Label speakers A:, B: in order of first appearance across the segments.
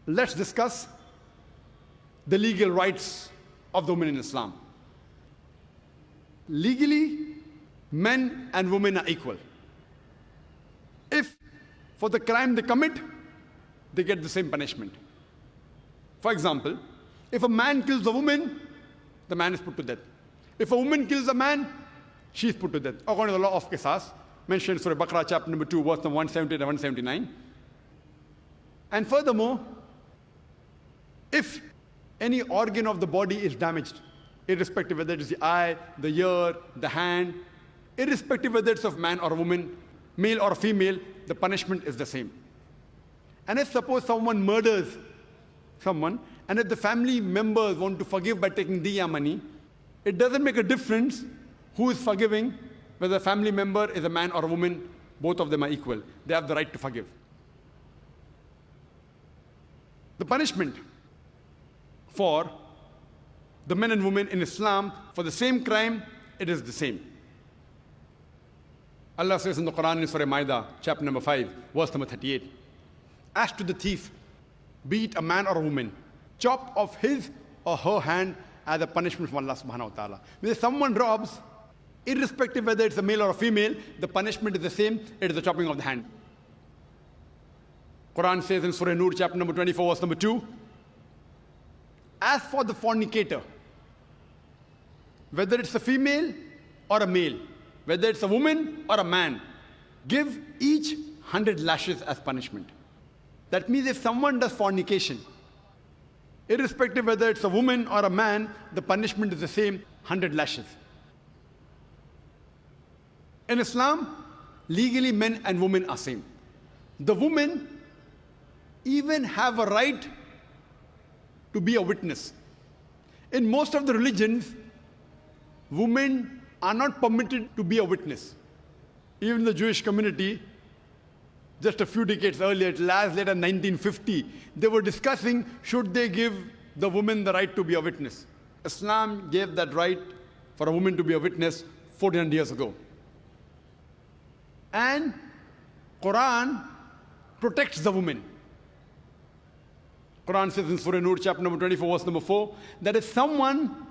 A: let's discuss the legal rights of the women in Islam. Legally, men and women are equal. If for the crime they commit, they get the same punishment. For example, if a man kills a woman, the man is put to death. If a woman kills a man, she is put to death, according to the law of Qisas, mentioned in Surah Baqarah, chapter number 2, verse number 170 and 179. And furthermore, if any organ of the body is damaged, irrespective whether it is the eye, the ear, the hand, irrespective whether it's of man or a woman, male or female, the punishment is the same. And if suppose someone murders someone, and if the family members want to forgive by taking diya money, it doesn't make a difference who is forgiving, whether a family member is a man or a woman, both of them are equal. They have the right to forgive. The punishment for the men and women in Islam for the same crime, it is the same. Allah says in the Quran in Surah Ma'idah, chapter number 5, verse number 38, as to the thief, be it a man or a woman, chop off his or her hand as a punishment from Allah subhanahu wa ta'ala. If someone robs, irrespective whether it's a male or a female, the punishment is the same, it is the chopping of the hand. Quran says in Surah Nur, chapter number 24, verse number 2, as for the fornicator, whether it's a female or a male, whether it's a woman or a man, give each 100 lashes as punishment. That means if someone does fornication, irrespective whether it's a woman or a man, the punishment is the same, 100 lashes. In Islam, legally men and women are same. The women even have a right to be a witness. In most of the religions, women are not permitted to be a witness. Even the Jewish community, just a few decades earlier, last later 1950, they were discussing should they give the woman the right to be a witness. Islam gave that right for a woman to be a witness 1400 years ago. And Quran protects the woman. Quran says in Surah Nur, chapter number 24, verse number 4, that if someone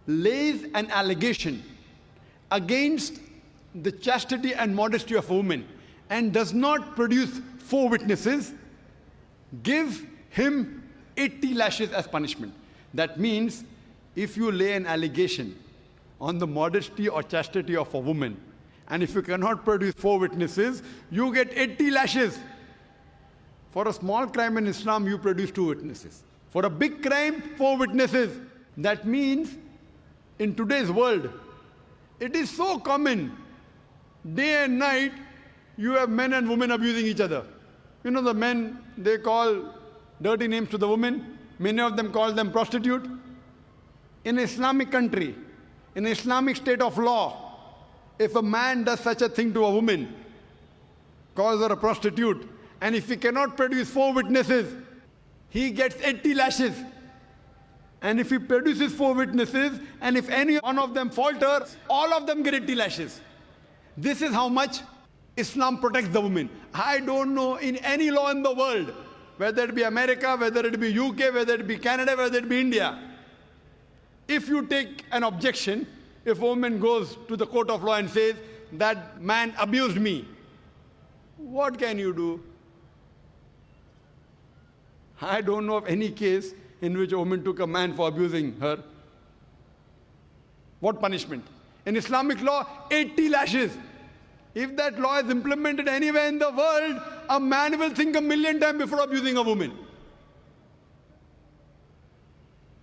A: lays an allegation against the chastity and modesty of a woman and does not produce 4 witnesses, give him 80 lashes as punishment. That means if you lay an allegation on the modesty or chastity of a woman, and if you cannot produce 4 witnesses, you get 80 lashes. For a small crime in Islam, you produce 2 witnesses. For a big crime, 4 witnesses. That means in today's world, it is so common, day and night, you have men and women abusing each other. You know, the men, they call dirty names to the women. Many of them call them prostitute. In an Islamic country, in an Islamic state of law, if a man does such a thing to a woman, calls her a prostitute, and if he cannot produce 4 witnesses, he gets 80 lashes. And if he produces 4 witnesses, and if any one of them falters, all of them get 80 lashes. This is how much Islam protects the woman. I don't know in any law in the world, whether it be America, whether it be UK, whether it be Canada, whether it be India, if you take an objection, if a woman goes to the court of law and says, that man abused me, what can you do? I don't know of any case in which a woman took a man for abusing her. What punishment? In Islamic law, 80 lashes. If that law is implemented anywhere in the world, a man will think 1,000,000 times before abusing a woman.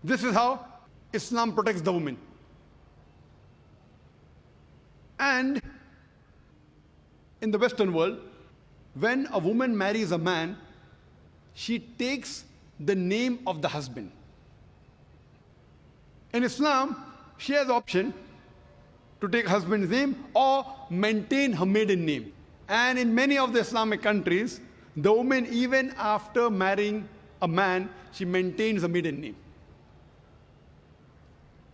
A: This is how Islam protects the woman. And in the Western world, when a woman marries a man, she takes the name of the husband. In Islam, she has the option to take husband's name or maintain her maiden name. And in many of the Islamic countries, the woman, even after marrying a man, she maintains a maiden name.